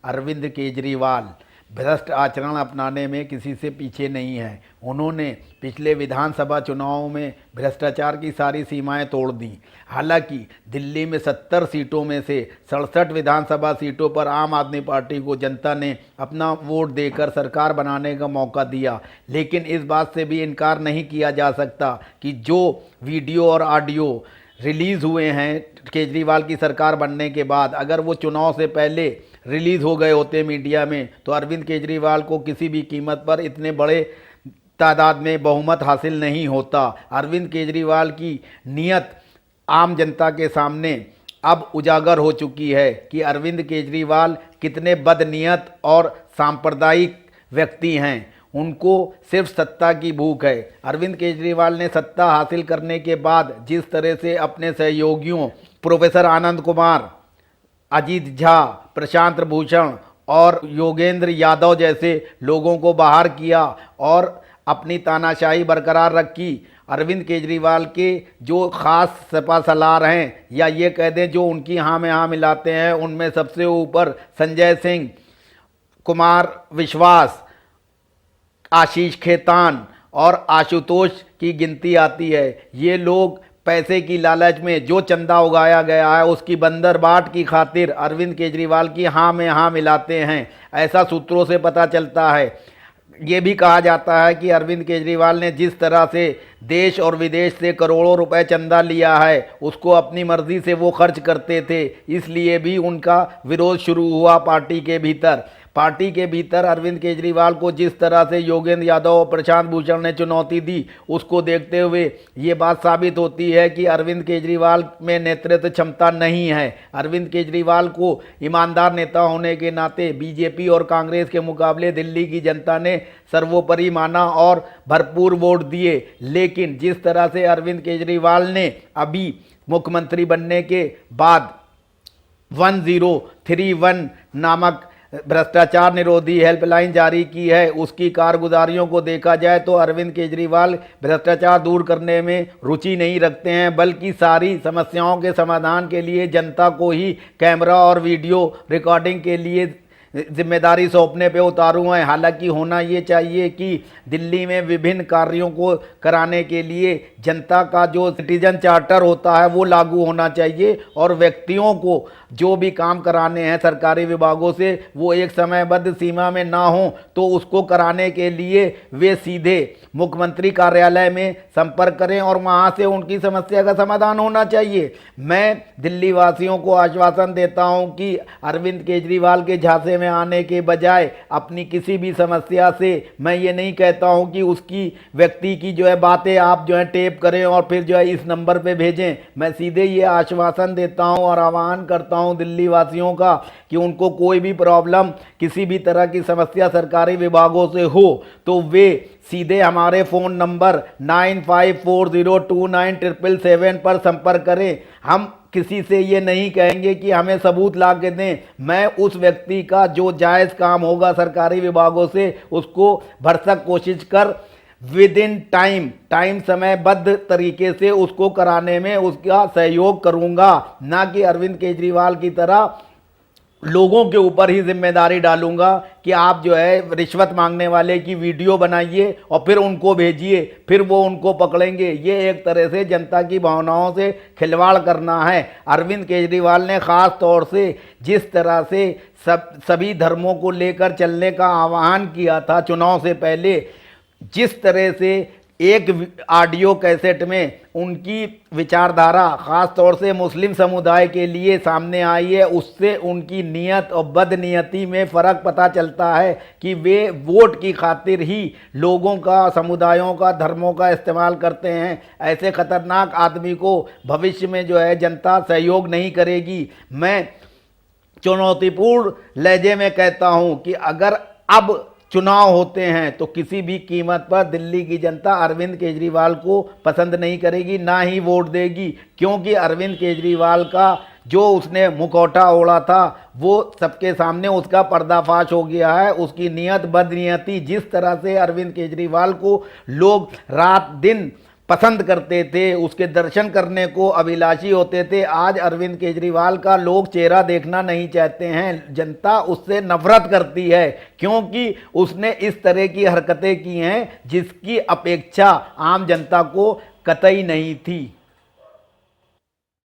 अरविंद केजरीवाल भ्रष्ट आचरण अपनाने में किसी से पीछे नहीं है। उन्होंने पिछले विधानसभा चुनावों में भ्रष्टाचार की सारी सीमाएं तोड़ दी। हालांकि दिल्ली में 70 सीटों में से 67 विधानसभा सीटों पर आम आदमी पार्टी को जनता ने अपना वोट देकर सरकार बनाने का मौका दिया, लेकिन इस बात से भी इनकार नहीं किया जा सकता कि जो वीडियो और ऑडियो रिलीज़ हुए हैं केजरीवाल की सरकार बनने के बाद, अगर वो चुनाव से पहले रिलीज़ हो गए होते मीडिया में तो अरविंद केजरीवाल को किसी भी कीमत पर इतने बड़े तादाद में बहुमत हासिल नहीं होता। अरविंद केजरीवाल की नीयत आम जनता के सामने अब उजागर हो चुकी है कि अरविंद केजरीवाल कितने बदनीयत और सांप्रदायिक व्यक्ति हैं। उनको सिर्फ सत्ता की भूख है। अरविंद केजरीवाल ने सत्ता हासिल करने के बाद जिस तरह से अपने सहयोगियों प्रोफेसर आनंद कुमार, अजीत झा, प्रशांत भूषण और योगेंद्र यादव जैसे लोगों को बाहर किया और अपनी तानाशाही बरकरार रखी, अरविंद केजरीवाल के जो ख़ास सपा सलार हैं या ये कह दें जो उनकी हाँ में हाँ मिलाते हैं, उनमें सबसे ऊपर संजय सिंह, कुमार विश्वास, आशीष खेतान और आशुतोष की गिनती आती है। ये लोग पैसे की लालच में जो चंदा उगाया गया है उसकी बंदरबाट की खातिर अरविंद केजरीवाल की हाँ में हाँ मिलाते हैं, ऐसा सूत्रों से पता चलता है। ये भी कहा जाता है कि अरविंद केजरीवाल ने जिस तरह से देश और विदेश से करोड़ों रुपए चंदा लिया है उसको अपनी मर्जी से वो खर्च करते थे, इसलिए भी उनका विरोध शुरू हुआ पार्टी के भीतर। पार्टी के भीतर अरविंद केजरीवाल को जिस तरह से योगेंद्र यादव और प्रशांत भूषण ने चुनौती दी, उसको देखते हुए ये बात साबित होती है कि अरविंद केजरीवाल में नेतृत्व क्षमता नहीं है। अरविंद केजरीवाल को ईमानदार नेता होने के नाते बीजेपी और कांग्रेस के मुकाबले दिल्ली की जनता ने सर्वोपरि माना और भरपूर वोट दिए, लेकिन जिस तरह से अरविंद केजरीवाल ने अभी मुख्यमंत्री बनने के बाद 1031 नामक भ्रष्टाचार निरोधी हेल्पलाइन जारी की है, उसकी कारगुजारियों को देखा जाए तो अरविंद केजरीवाल भ्रष्टाचार दूर करने में रुचि नहीं रखते हैं, बल्कि सारी समस्याओं के समाधान के लिए जनता को ही कैमरा और वीडियो रिकॉर्डिंग के लिए जिम्मेदारी सौंपने पे उतारू हैं। हालांकि होना ये चाहिए कि दिल्ली में विभिन्न कार्यों को कराने के लिए जनता का जो सिटीजन चार्टर होता है वो लागू होना चाहिए और व्यक्तियों को जो भी काम कराने हैं सरकारी विभागों से वो एक समयबद्ध सीमा में ना हो, तो उसको कराने के लिए वे सीधे मुख्यमंत्री कार्यालय में संपर्क करें और वहाँ से उनकी समस्या का समाधान होना चाहिए। मैं दिल्ली वासियों को आश्वासन देता हूँ कि अरविंद केजरीवाल के झांसे में आने के बजाय अपनी किसी भी समस्या से, मैं ये नहीं कहता हूँ कि उसकी व्यक्ति की जो है बातें आप जो है टेप करें और फिर जो है इस नंबर पे भेजें। मैं सीधे ये आश्वासन देता हूँ और आह्वान करता हूँ दिल्ली वासियों का कि उनको कोई भी प्रॉब्लम, किसी भी तरह की समस्या सरकारी विभागों से हो तो वे सीधे हमारे फ़ोन नंबर 9540297777 पर संपर्क करें। हम किसी से ये नहीं कहेंगे कि हमें सबूत ला के दें। मैं उस व्यक्ति का जो जायज़ काम होगा सरकारी विभागों से उसको भरसक कोशिश कर विद इन टाइम समयबद्ध तरीके से उसको कराने में उसका सहयोग करूंगा, ना कि अरविंद केजरीवाल की तरह लोगों के ऊपर ही जिम्मेदारी डालूंगा कि आप जो है रिश्वत मांगने वाले की वीडियो बनाइए और फिर उनको भेजिए, फिर वो उनको पकड़ेंगे। ये एक तरह से जनता की भावनाओं से खिलवाड़ करना है। अरविंद केजरीवाल ने ख़ास तौर से जिस तरह से सभी धर्मों को लेकर चलने का आह्वान किया था चुनाव से पहले, जिस तरह से एक ऑडियो कैसेट में उनकी विचारधारा ख़ास तौर से मुस्लिम समुदाय के लिए सामने आई है, उससे उनकी नीयत और बदनीयती में फ़र्क पता चलता है कि वे वोट की खातिर ही लोगों का, समुदायों का, धर्मों का इस्तेमाल करते हैं। ऐसे ख़तरनाक आदमी को भविष्य में जो है जनता सहयोग नहीं करेगी। मैं चुनौतीपूर्ण लहजे में कहता हूं कि अगर अब चुनाव होते हैं तो किसी भी कीमत पर दिल्ली की जनता अरविंद केजरीवाल को पसंद नहीं करेगी, ना ही वोट देगी, क्योंकि अरविंद केजरीवाल का जो उसने मुखौटा ओढ़ा था वो सबके सामने उसका पर्दाफाश हो गया है। उसकी नीयत बदनीयती, जिस तरह से अरविंद केजरीवाल को लोग रात दिन पसंद करते थे, उसके दर्शन करने को अभिलाषी होते थे। आज अरविंद केजरीवाल का लोग चेहरा देखना नहीं चाहते हैं। जनता उससे नफरत करती है क्योंकि उसने इस तरह की हरकतें की हैं जिसकी अपेक्षा आम जनता को कतई नहीं थी।